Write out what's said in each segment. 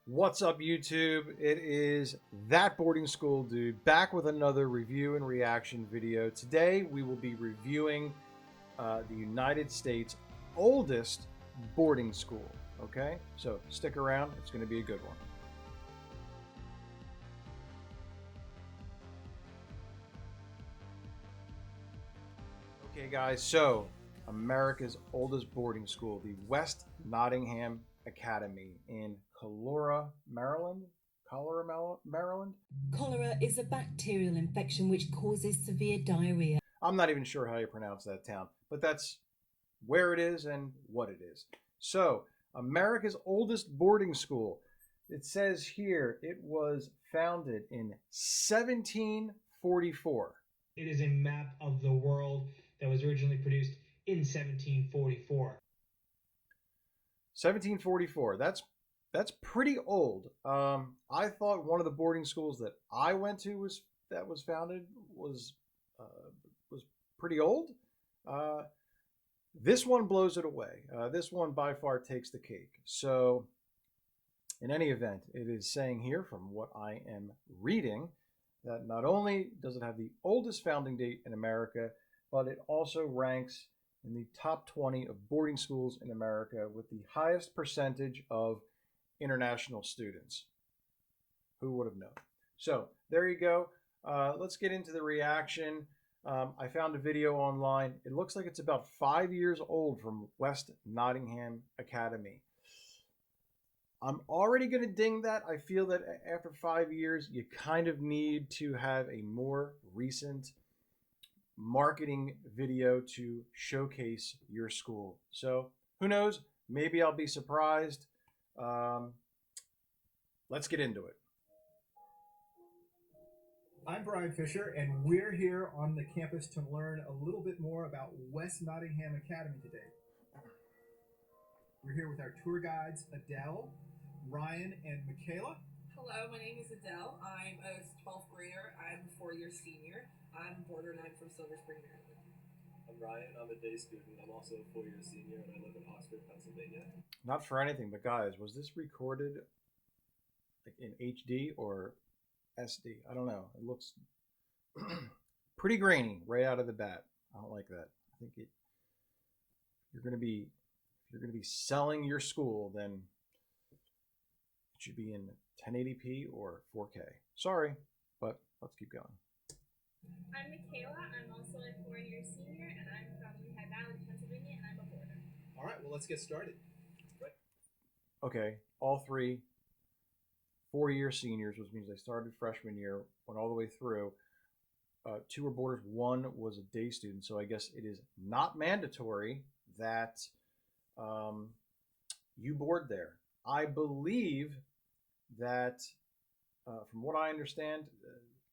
What's up, YouTube? It is That Boarding School Dude back with another review and reaction video. Today we will be reviewing the United States' oldest boarding school. Okay, so stick around, it's going to be a good one. Okay, guys, so America's oldest boarding school, the West Nottingham Academy in Colora, Maryland. Maryland? Cholera is a bacterial infection which causes severe diarrhea. I'm not even sure how you pronounce that town, but that's where it is and what it is. So, America's oldest boarding school. It says here it was founded in 1744. It is a map of the world that was originally produced in 1744. 1744. That's pretty old. I thought one of the boarding schools that I went to was founded was pretty old. This one blows it away. This one by far takes the cake. So, in any event, it is saying here from what I am reading that not only does it have the oldest founding date in America, but it also ranks in the top 20 of boarding schools in America with the highest percentage of international students. Who would have known? So there you go. Let's get into the reaction. I found a video online. It looks like it's about 5 years old from West Nottingham Academy. I'm already going to ding that. I feel that after 5 years, you kind of need to have a more recent marketing video to showcase your school. So who knows? Maybe I'll be surprised. Let's get into it. I'm Brian Fisher, and we're here on the campus to learn a little bit more about West Nottingham Academy today. We're here with our tour guides, Adele, Ryan, and Michaela. Hello, my name is Adele. I'm a 12th grader. I'm a 4-year senior. I'm a boarder and I'm from Silver Spring, Maryland. I'm Ryan. I'm a day student. I'm also a 4-year senior and I live in Oxford, Pennsylvania. Not for anything, but guys, was this recorded like in HD or SD? I don't know. It looks pretty grainy right out of the bat. I don't like that. I think you're going to be selling your school, then it should be in 1080p or 4K. Sorry, but let's keep going. I'm Michaela. I'm also a 4-year senior, and I'm from Lehigh Valley, Pennsylvania, and I'm a boarder. All right, well, let's get started. Okay, all three 4-year seniors, which means they started freshman year, went all the way through. 2 were boarders, 1 was a day student. So I guess it is not mandatory that you board there. I believe that, from what I understand,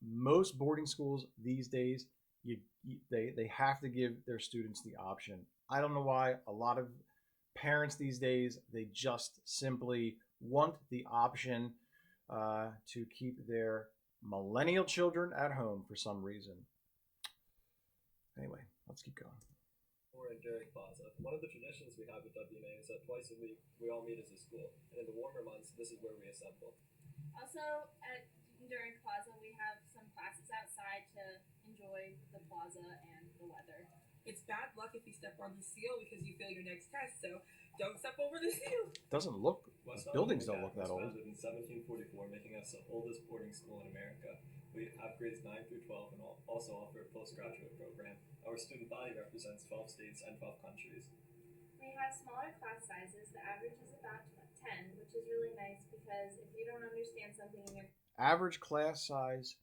most boarding schools these days, they have to give their students the option. I don't know why. A lot of parents these days, they just simply want the option to keep their millennial children at home for some reason. Anyway, let's keep going. We're in Derrick Plaza. One of the traditions we have with WNA is that twice a week we all meet as a school, and in the warmer months, this is where we assemble. Also, during Plaza, we have some classes outside to enjoy the plaza and the weather. It's bad luck if you step on the seal because you fail your next test, so don't step over the seal. Doesn't look, the buildings don't look that old. It was founded in 1744, making us the oldest boarding school in America. We have grades 9 through 12 and also offer a postgraduate program. Our student body represents 12 states and 12 countries. We have smaller class sizes. The average is about 10, which is really nice because if you don't understand something in your Average class size,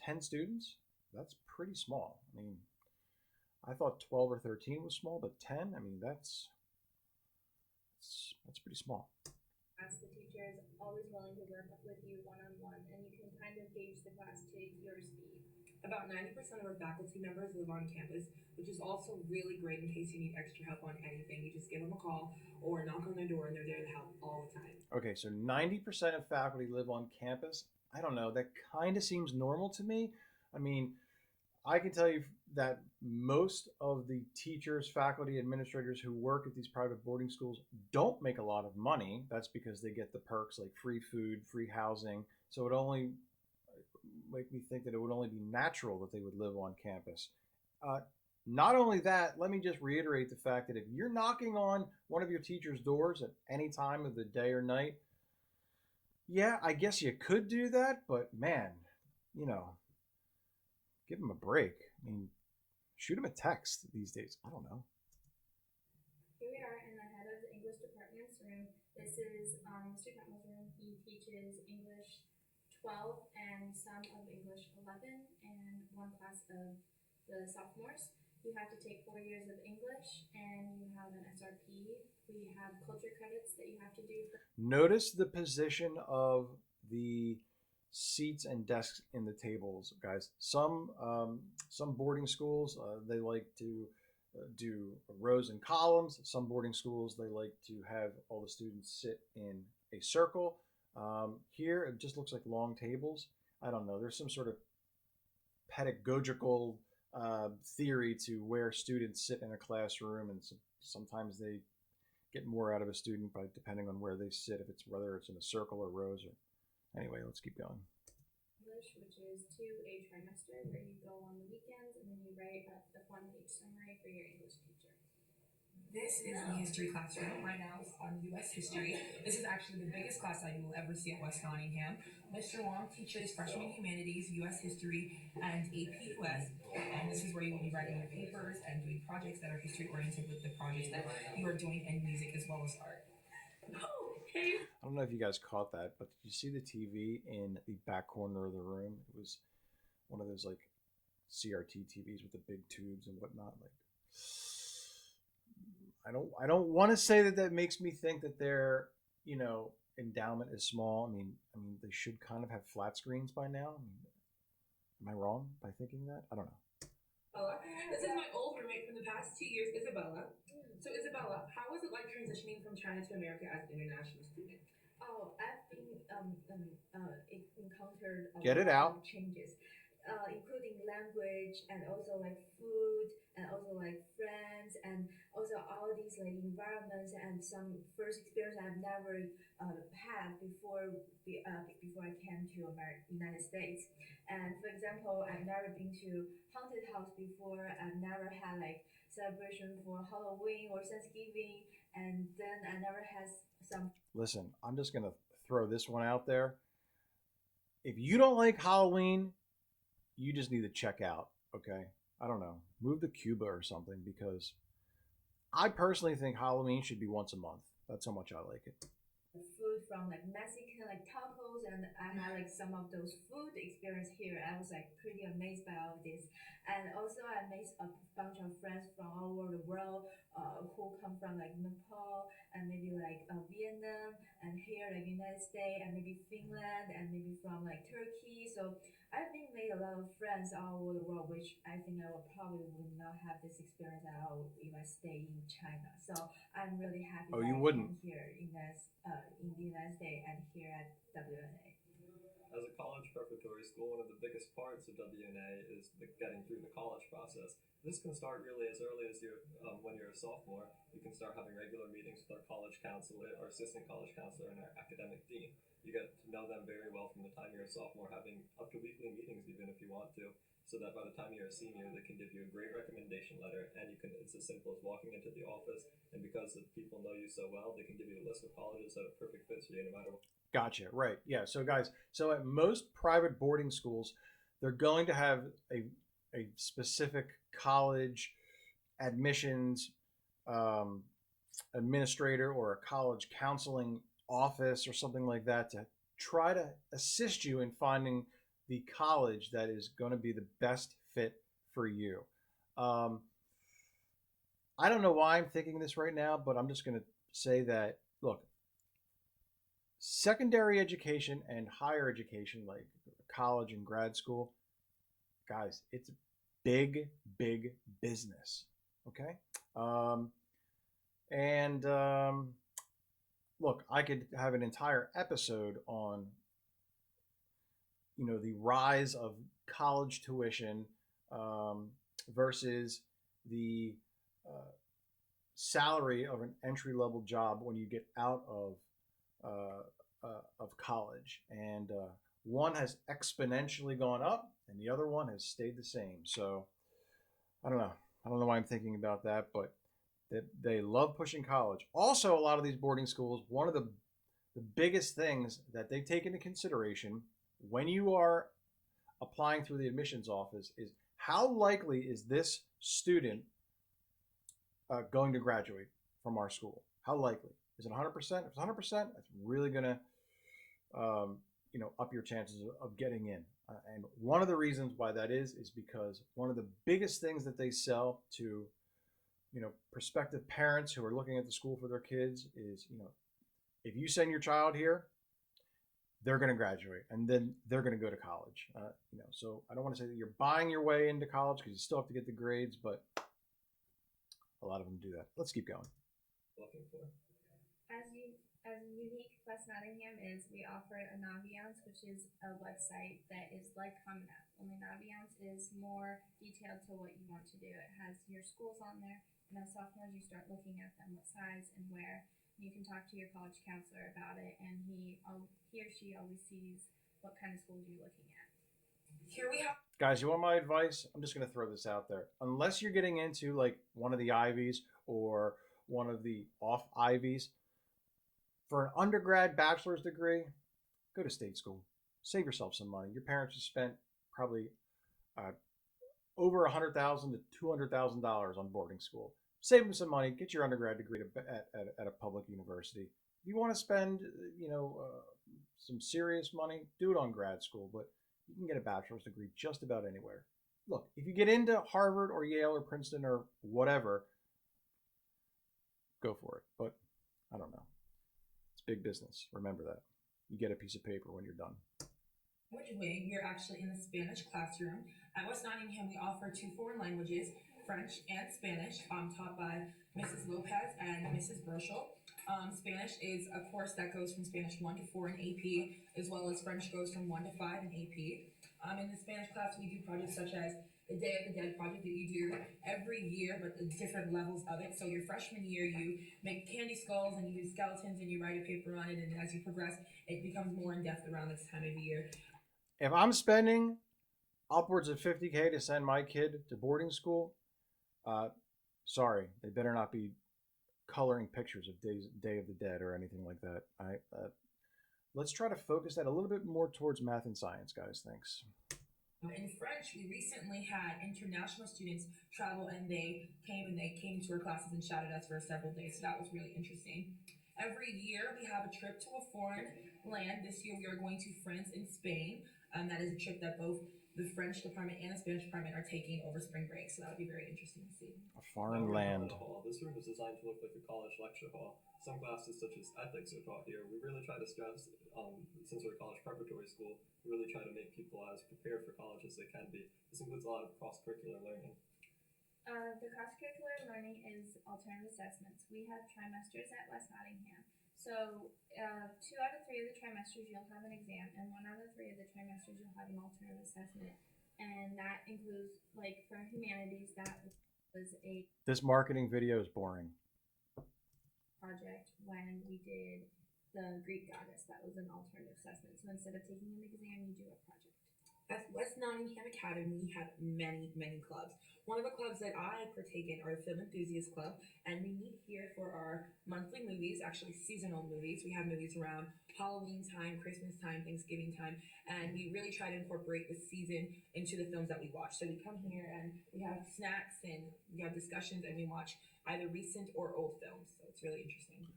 10 students? That's pretty small. I mean, I thought 12 or 13 was small, but 10? I mean, that's pretty small. the teacher is always willing to work with you one-on-one, and you can kind of gauge the class to your speed. About 90% of our faculty members live on campus, which is also really great in case you need extra help on anything. You just give them a call or knock on their door and they're there to help all the time. Okay, so 90% of faculty live on campus. I don't know, that kind of seems normal to me. I mean, I can tell you that most of the teachers, faculty, administrators who work at these private boarding schools don't make a lot of money. That's because they get the perks like free food, free housing. So it only make me think that it would only be natural that they would live on campus. Not only that, let me just reiterate the fact that if you're knocking on one of your teacher's doors at any time of the day or night, yeah, I guess you could do that, but man, you know, give them a break. I mean, shoot them a text these days. I don't know. Here we are in the head of the English department's room. This is Mr. Campbell's room. He teaches English 12 and some of English 11 and one class of the sophomores. You have to take 4 years of English and you have an SRP. We have culture credits that you have to do. Notice the position of the seats and desks in the tables, guys. Some boarding schools they like to do rows and columns. Some boarding schools they like to have all the students sit in a circle. Here it just looks like long tables. I don't know. There's some sort of pedagogical theory to where students sit in a classroom, and sometimes they get more out of a student by depending on where they sit, if it's whether it's in a circle or rows. Or anyway, let's keep going. English, which is 2 a trimester, where you go on the weekends and then you write a 1-page summary for your English teacher. This is the history classroom. Right now it's on U.S. history. This is actually the biggest class that you will ever see at West Nottingham. Mr. Wong teaches freshman humanities, U.S. history, and AP US. And this is where you will be writing your papers and doing projects that are history oriented with the projects that you are doing in music as well as art. Oh, hey. I don't know if you guys caught that, but did you see the TV in the back corner of the room? It was one of those like CRT TVs with the big tubes and whatnot. Like, I don't want to say that makes me think that their, you know, endowment is small. I mean they should kind of have flat screens by now. Am I wrong by thinking that? I don't know. This is my old roommate from the past 2 years, Isabella. So Isabella, how was it like transitioning from China to America as an international student? Oh, I've been encountered a Get it lot out. of changes, including language and also like food and also like friends and also all these like environments and some first experience I've never had before I came to United States. And for example, I've never been to haunted house before. I've never had like celebration for Halloween or Thanksgiving, and then I never had some. Listen, I'm just gonna throw this one out there. If you don't like Halloween, you just need to check out, okay? I don't know. Move to Cuba or something, because I personally think Halloween should be once a month. That's how much I like it. Food from like Mexican like tacos, and I had like some of those food experience here. I was like pretty amazed by all of this, and also I made a bunch of friends from all over the world who come from like Nepal and maybe like Vietnam and here like United States and maybe Finland and maybe from like Turkey. So I've been made a lot of friends all over the world, which I think I would not have this experience at all if I stay in China. So I'm really happy that you I wouldn't. came here in the United States and here at WNA. As a college preparatory school, one of the biggest parts of WNA is getting through the college process. This can start really as early as when you're a sophomore. You can start having regular meetings with our college counselor, our assistant college counselor, and our academic dean. You get to know them very well from the time you're a sophomore, having up to weekly meetings even if you want to, so that by the time you're a senior, they can give you a great recommendation letter, and it's as simple as walking into the office, and because the people know you so well, they can give you a list of colleges that are perfect fits for you no matter what. Gotcha. Right. Yeah. So guys, so at most private boarding schools, they're going to have a specific college admissions administrator or a college counseling office or something like that to try to assist you in finding the college that is going to be the best fit for you. I don't know why I'm thinking this right now, but I'm just going to say that, look, secondary education and higher education, like college and grad school, guys, it's big business. Okay. Look, I could have an entire episode on, you know, the rise of college tuition versus the salary of an entry-level job when you get out of college, and one has exponentially gone up, and the other one has stayed the same. So I don't know. I don't know why I'm thinking about that, but they love pushing college. Also, a lot of these boarding schools, one of the biggest things that they take into consideration when you are applying through the admissions office is how likely is this student going to graduate from our school? How likely? Is it 100%? If it's 100%, that's really going to up your chances of getting in. And one of the reasons why that is because one of the biggest things that they sell to prospective parents who are looking at the school for their kids is, if you send your child here, they're going to graduate and then they're going to go to college. So I don't want to say that you're buying your way into college because you still have to get the grades, but a lot of them do that. Let's keep going. As unique West Nottingham is, we offer a Naviance, which is a website that is like Common App. Only Naviance is more detailed to what you want to do. It has your schools on there, and as sophomores, you start looking at them, what size and where. You can talk to your college counselor about it, and he or she always sees what kind of schools you're looking at. Here we have. Guys, you want my advice? I'm just going to throw this out there. Unless you're getting into like one of the Ivies or one of the off Ivies, for an undergrad bachelor's degree, go to state school. Save yourself some money. Your parents have spent probably over $100,000 to $200,000 on boarding school. Save them some money. Get your undergrad degree at a public university. If you want to spend, some serious money, do it on grad school. But you can get a bachelor's degree just about anywhere. Look, if you get into Harvard or Yale or Princeton or whatever, go for it. But I don't know. Big business. Remember that. You get a piece of paper when you're done. Which wing? You're actually in the Spanish classroom. At West Nottingham, we offer 2 foreign languages, French and Spanish, taught by Mrs. Lopez and Mrs. Burchell. Spanish is a course that goes from Spanish 1 to 4 in AP, as well as French goes from 1 to 5 in AP. In the Spanish class, we do projects such as the Day of the Dead project that you do every year, but the different levels of it. So your freshman year, you make candy skulls and you do skeletons and you write a paper on it. And as you progress, it becomes more in depth around this time of year. If I'm spending upwards of $50K to send my kid to boarding school, sorry, they better not be coloring pictures of Day of the Dead or anything like that. Let's try to focus that a little bit more towards math and science, guys. Thanks. In French, we recently had international students travel, and they came to our classes and shouted at us for several days. So that was really interesting. Every year, we have a trip to a foreign land. This year, we are going to France and Spain. That is a trip that both the French department and the Spanish department are taking over spring break. So that would be very interesting to see. A foreign land. This room is designed to look like a college lecture hall. Some classes, such as ethics, are taught here. We really try to stress, since we're a college preparatory school, we really try to make people as prepared for college as they can be. This includes a lot of cross-curricular learning. The cross-curricular learning is alternative assessments. We have trimesters at West Nottingham. So 2 out of 3 of the trimesters you'll have an exam, and 1 out of 3 of the trimesters you'll have an alternative assessment. And that includes, like for humanities, that was a This marketing video is boring. project when we did the Greek goddess. That was an alternative assessment. So instead of taking an exam, you do a project. At West Nottingham Academy, we have many, many clubs. One of the clubs that I partake in are the Film Enthusiast Club, and we meet here for our monthly movies, actually seasonal movies. We have movies around Halloween time, Christmas time, Thanksgiving time, and we really try to incorporate the season into the films that we watch. So we come here and we have snacks and we have discussions and we watch either recent or old films. So it's really interesting.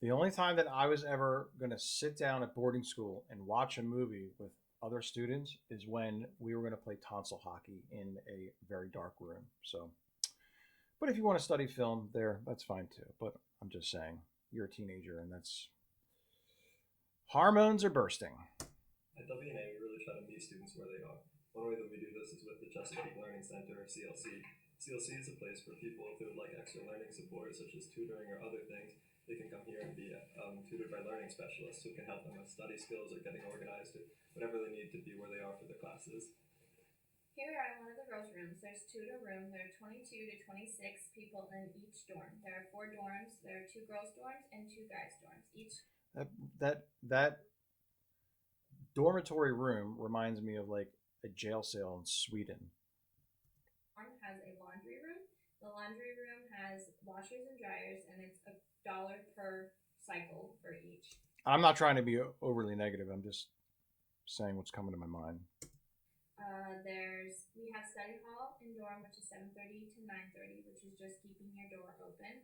The only time that I was ever going to sit down at boarding school and watch a movie with other students is when we were going to play tonsil hockey in a very dark room. So, but if you want to study film there, that's fine too. But I'm just saying, you're a teenager and that's hormones are bursting. At WNA, we really try to meet students where they are. One way that we do this is with the Chesapeake Learning Center, or CLC. CLC is a place for people who would like extra learning support, such as tutoring or other things. They can come here and be tutored by learning specialists who can help them with study skills or getting organized or whatever they need to be where they are for their classes. Here we are in one of the girls' rooms. There's 2 to a room. There are 22 to 26 people in each dorm. There are 4 dorms. There are 2 girls' dorms and 2 guys' dorms. Each That dormitory room reminds me of like a jail cell in Sweden. dorm has a laundry room. The laundry room has washers and dryers, and it's $1 per cycle for each. I'm not trying to be overly negative. I'm just saying what's coming to my mind. We have study hall in dorm, which is 7:30 to 9:30, which is just keeping your door open.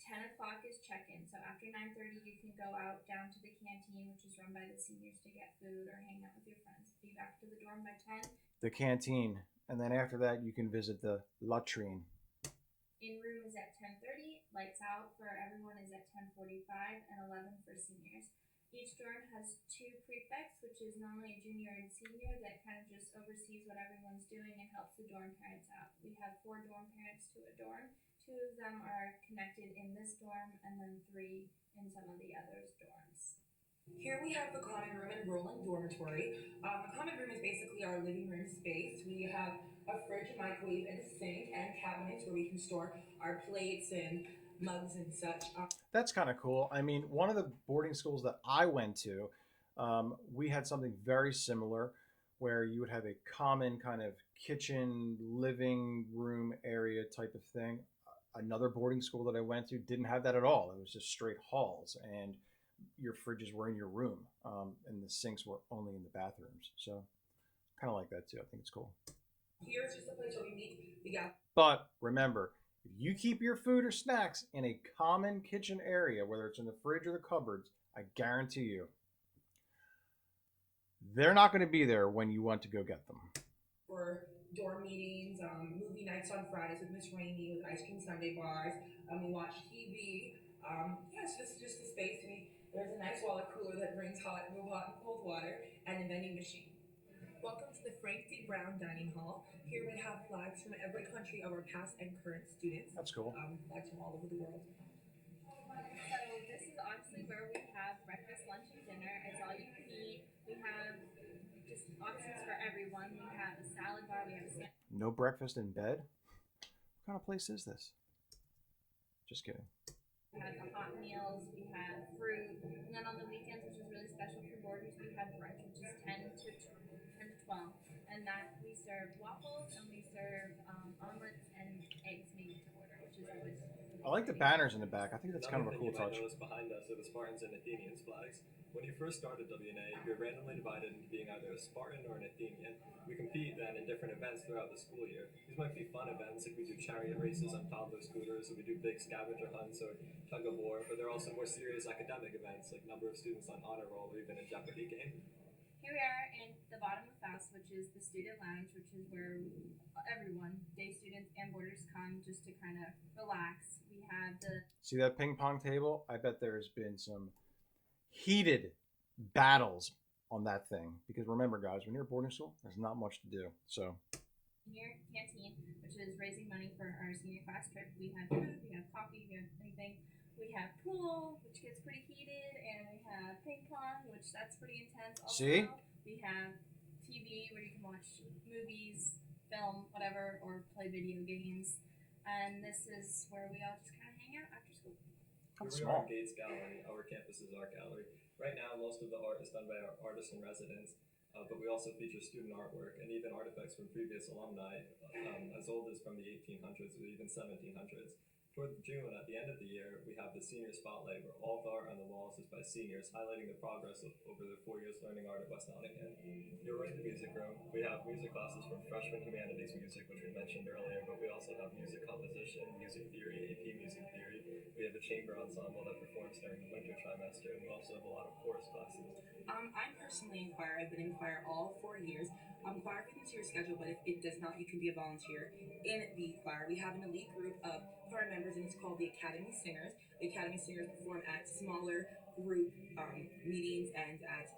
10 o'clock is check-in. So after 9:30, you can go out down to the canteen, which is run by the seniors, to get food or hang out with your friends. Be back to the dorm by 10. The canteen, and then after that, you can visit the latrine. In room is at 10:30. Lights out for everyone is at 10:45 and 11 for seniors. Each dorm has 2 prefects, which is normally a junior and senior that kind of just oversees what everyone's doing and helps the dorm parents out. We have 4 dorm parents to a dorm. 2 of them are connected in this dorm, and then 3 in some of the others' dorms. Here we have the common room and rolling dormitory. The common room is basically our living room space. We have a fridge, a microwave, and a sink, and cabinets where we can store our plates and mugs and such. That's kind of cool. I mean, one of the boarding schools that I went to, we had something very similar where you would have a common kind of kitchen, living room area type of thing. Another boarding school that I went to didn't have that at all. It was just straight halls, and your fridges were in your room, and the sinks were only in the bathrooms. So kind of like that too. I think it's cool. Here's just a place where we meet. We got But remember, if you keep your food or snacks in a common kitchen area, whether it's in the fridge or the cupboards, I guarantee you, they're not going to be there when you want to go get them. for dorm meetings, movie nights on Fridays with Miss Rainey with ice cream Sunday bars. We watch TV. It's just a space to me. There's a nice water cooler that brings hot and cold water, and a vending machine. Welcome to the Frank D. Brown Dining Hall. Here we have flags from every country of our past and current students. That's cool. Flags from all over the world. So this is honestly where we have breakfast, lunch, and dinner. It's all you can eat. We have just options for everyone. We have a salad bar. We have a sandwich. No breakfast in bed? What kind of place is this? Just kidding. We have the hot meals. We have fruit. And then on the weekends, which is really special for boarders, we have brunch, which is 10 to 12. And that we serve waffles and we serve omelets and eggs made to order, which is always. I like the banners in the back. I think that's kind of a cool touch. You might notice behind us are the Spartans and Athenians flags. When you first started WNA, you're randomly divided into being either a Spartan or an Athenian. We compete then in different events throughout the school year. These might be fun events, like we do chariot races on toddler scooters, or we do big scavenger hunts or tug of war, but there are also more serious academic events, like number of students on honor roll or even a Jeopardy game. Here we are in the bottom of the house, which is the student lounge, which is where everyone, day students and boarders, come just to kind of relax. We have the See that ping pong table? I bet there's been some heated battles on that thing. Because remember, guys, when you're at boarding school, there's not much to do. So senior canteen, which is raising money for our senior class trip. We have food, we have coffee, we have anything. We have pool, which gets pretty heated, and we have ping pong, which that's pretty intense also. See? We have TV where you can watch movies, film, whatever, or play video games. And this is where we all just kind of hang out after school. That's Here we are small. at Gates Gallery, our campus's art gallery. Right now, most of the art is done by our artists in residence, but we also feature student artwork and even artifacts from previous alumni, as old as from the 1800s or even 1700s. Toward June, at the end of the year, we have the senior spotlight where all the art on the walls is by seniors, highlighting the progress over their 4 years learning art at West Nottingham. You're right in the music room. We have music classes from freshman humanities music, which we mentioned earlier, but we also have music composition, music theory, AP music theory. We have a chamber ensemble that performs during the winter trimester, and we also have a lot of chorus classes. I'm personally in choir. I've been in choir all 4 years. Choir fits into your schedule, but if it does not, you can be a volunteer in the choir. We have an elite group of choir members, and it's called the Academy Singers. The Academy Singers perform at smaller group meetings and at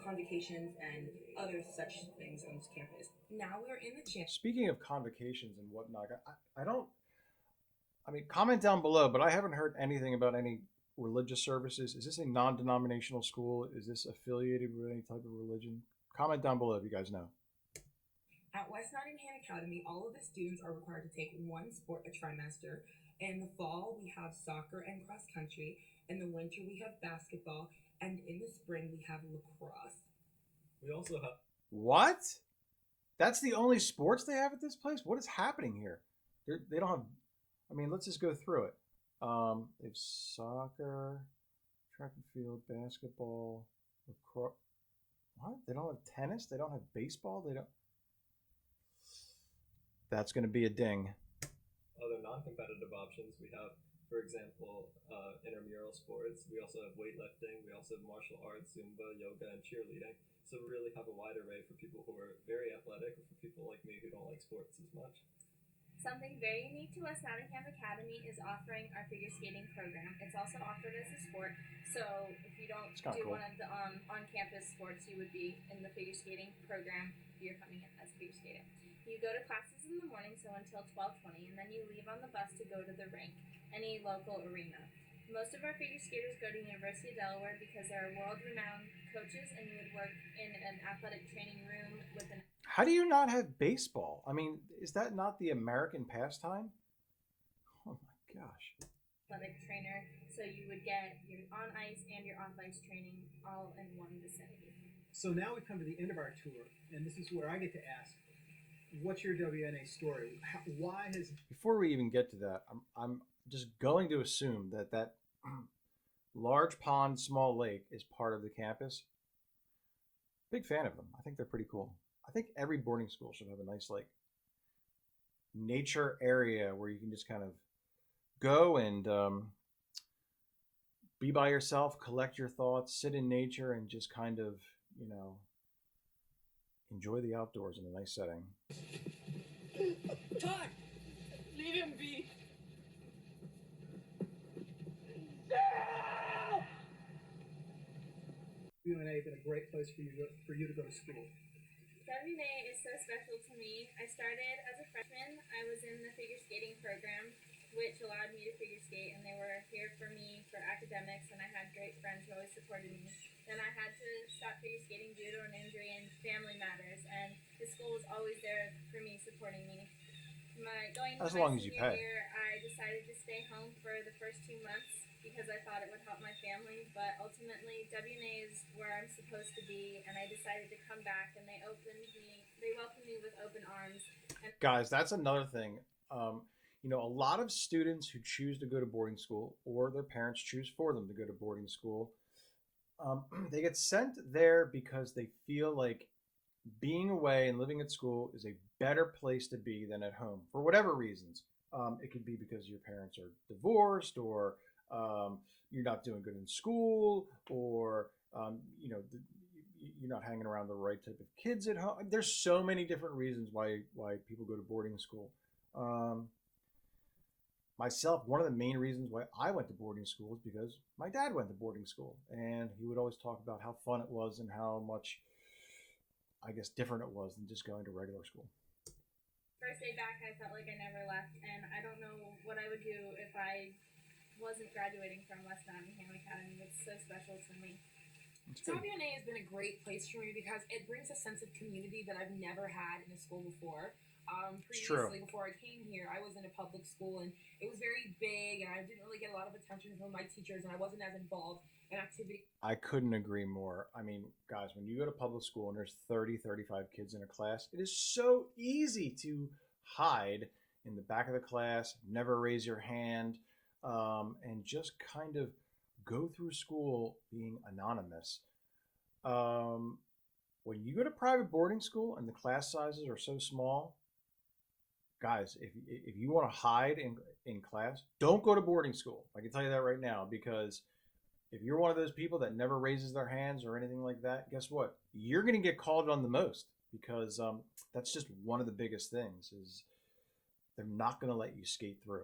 convocations and other such things on this campus. Now we're in the chance. Speaking of convocations and whatnot, I mean, comment down below, but I haven't heard anything about any religious services. Is this a non-denominational school? Is this affiliated with any type of religion? Comment down below if you guys know. At West Nottingham Academy, all of the students are required to take one sport a trimester. In the fall, we have soccer and cross country. In the winter, we have basketball. And in the spring, we have lacrosse. We also have What? That's the only sports they have at this place? What is happening here? They don't have. I mean, let's just go through it. They have soccer, track and field, basketball, lacrosse. What? They don't have tennis? They don't have baseball? They don't. That's going to be a ding. other non-competitive options. We have, for example, intramural sports. We also have weightlifting. We also have martial arts, Zumba, yoga, and cheerleading. So we really have a wide array for people who are very athletic or for people like me who don't like sports as much. Something very unique to West Nottingham Academy is offering our figure skating program. It's also offered as a sport, so if you don't do cool. one of the on-campus sports, you would be in the figure skating program if you're coming in as a figure skater. You go to classes in the morning, so until 12:20, and then you leave on the bus to go to the rink, any local arena. Most of our figure skaters go to University of Delaware because they are world-renowned coaches, and you would work in an athletic training room with an How do you not have baseball? I mean, is that not the American pastime? Oh my gosh. athletic trainer, so you would get your on ice and your off ice training all in one vicinity. So now we've come to the end of our tour, and this is where I get to ask, what's your WNA story? Why has... Before we even get to that, I'm just going to assume that large pond, small lake is part of the campus. Big fan of them. I think they're pretty cool. I think every boarding school should have a nice like nature area where you can just kind of go and be by yourself, collect your thoughts, sit in nature, and just kind of, you know, enjoy the outdoors in a nice setting. Todd, leave him be. WNA been a great place for you to go to school? WNA is so special to me. I started as a freshman. I was in the figure skating program, which allowed me to figure skate, and they were here for me for academics, and I had great friends who always supported me. Then I had to stop figure skating due to an injury and family matters, and the school was always there for me, supporting me. Going into As my long as you senior pay. year, I decided to stay home for the first 2 months because I thought it would help my family, but ultimately WNA is where I'm supposed to be, and I decided to come back, and they welcomed me with open arms. And Guys, that's another thing. You know, a lot of students who choose to go to boarding school or their parents choose for them to go to boarding school, they get sent there because they feel like being away and living at school is a better place to be than at home for whatever reasons. It could be because your parents are divorced, or you're not doing good in school, or you know, you're not hanging around the right type of kids at home. There's so many different reasons why people go to boarding school. Myself, one of the main reasons why I went to boarding school is because my dad went to boarding school, and he would always talk about how fun it was and how much, I guess, different it was than just going to regular school. first day back, I felt like I never left, and I don't know what I would do if I wasn't graduating from West Nottingham Academy. It's so special to me. WNA has been a great place for me because it brings a sense of community that I've never had in a school before. Previously, before I came here, I was in a public school, and it was very big, and I didn't really get a lot of attention from my teachers, and I wasn't as involved in activities. I couldn't agree more. I mean, guys, when you go to public school and there's 30, 35 kids in a class, it is so easy to hide in the back of the class, never raise your hand, and just kind of go through school being anonymous. When you go to private boarding school and the class sizes are so small, guys, if you want to hide in class, don't go to boarding school. I can tell you that right now, because if you're one of those people that never raises their hands or anything like that, guess what? You're going to get called on the most, because that's just one of the biggest things is they're not going to let you skate through.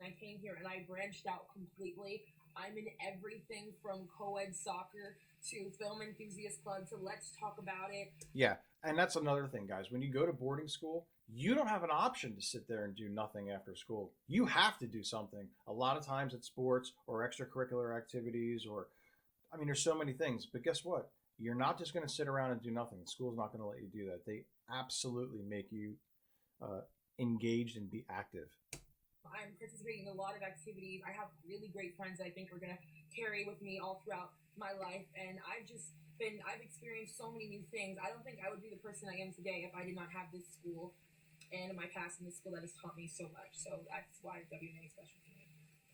I came here and I branched out completely. I'm in everything from co-ed soccer to film enthusiast club to let's talk about it. Yeah, and that's another thing, guys. When you go to boarding school, you don't have an option to sit there and do nothing after school. You have to do something. A lot of times it's sports or extracurricular activities, or, I mean, there's so many things. But guess what? you're not just going to sit around and do nothing. The school's not going to let you do that. They absolutely make you engaged and be active. I'm participating in a lot of activities. I have really great friends that I think are going to carry with me all throughout my life. And I've experienced so many new things. I don't think I would be the person I am today if I did not have this school and my past in this school that has taught me so much. So that's why WNA is special to me.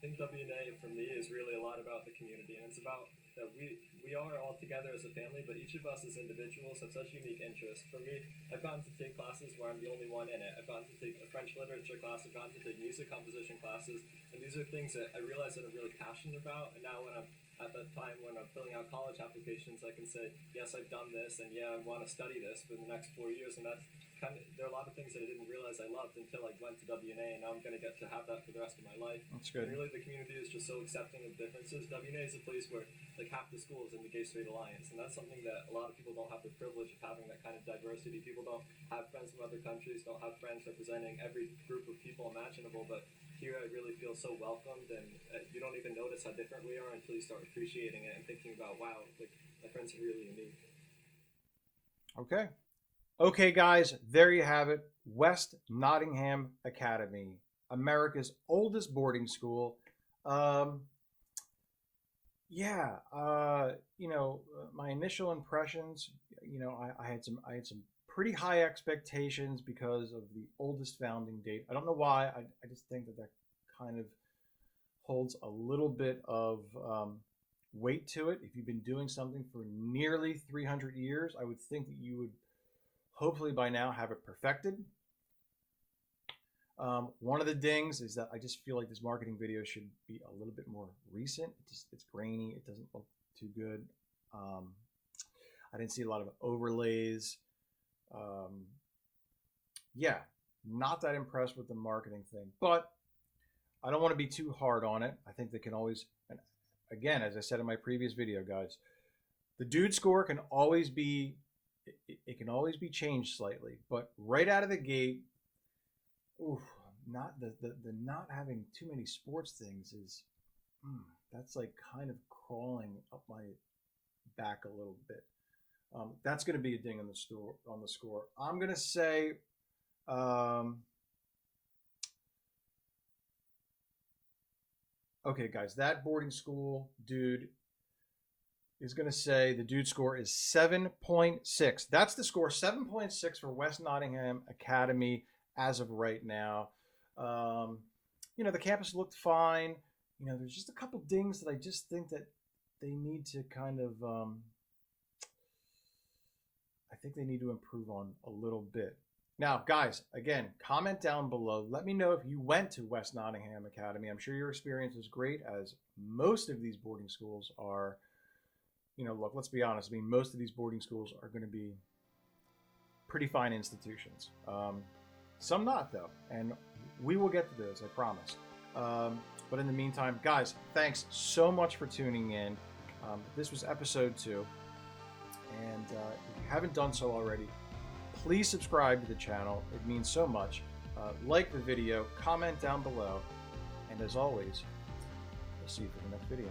I think WNA for me is really a lot about the community, and it's about that we are all together as a family, but each of us as individuals have such unique interests. For me, I've gotten to take classes where I'm the only one in it. I've gotten to take a French literature class, I've gotten to take music composition classes, and these are things that I realize that I'm really passionate about. And now when I'm at that time when I'm filling out college applications, I can say, yes, I've done this, and yeah, I want to study this for the next 4 years, and that's there are a lot of things that I didn't realize I loved until I went to WNA, and now I'm going to get to have that for the rest of my life. That's good. And really, the community is just so accepting of differences. WNA is a place where like half the school is in the Gay Straight Alliance, and that's something that a lot of people don't have the privilege of having, that kind of diversity. People don't have friends from other countries, don't have friends representing every group of people imaginable, but here I really feel so welcomed, and you don't even notice how different we are until you start appreciating it and thinking about, wow, like my friends are really unique. Okay, guys, there you have it. West Nottingham Academy, America's oldest boarding school. My initial impressions, I had some pretty high expectations because of the oldest founding date. I don't know why. I just think that kind of holds a little bit of weight to it. If you've been doing something for nearly 300 years, I would think that you would hopefully by now have it perfected. One of the dings is that I just feel like this marketing video should be a little bit more recent. It's grainy. It doesn't look too good. I didn't see a lot of overlays. Not that impressed with the marketing thing, but I don't want to be too hard on it. I think they can always, and again, as I said in my previous video, guys, the dude score can always be, it can always be changed slightly, but right out of the gate, not the not having too many sports things is, that's like kind of crawling up my back a little bit. That's going to be a ding on the score. I'm going to say, okay, guys, that boarding school dude is going to say the dude score is 7.6. That's the score, 7.6 for West Nottingham Academy as of right now. The campus looked fine. There's just a couple dings that I just think that they need to kind of, I think they need to improve on a little bit. Now, guys, again, comment down below. Let me know if you went to West Nottingham Academy. I'm sure your experience was great, as most of these boarding schools are. Look, let's be honest. I mean, most of these boarding schools are going to be pretty fine institutions. Some not, though, and we will get to those, I promise. But in the meantime, guys, thanks so much for tuning in. This was episode 2, and if you haven't done so already, please subscribe to the channel. It means so much. Like the video, comment down below, and as always, I'll see you for the next video.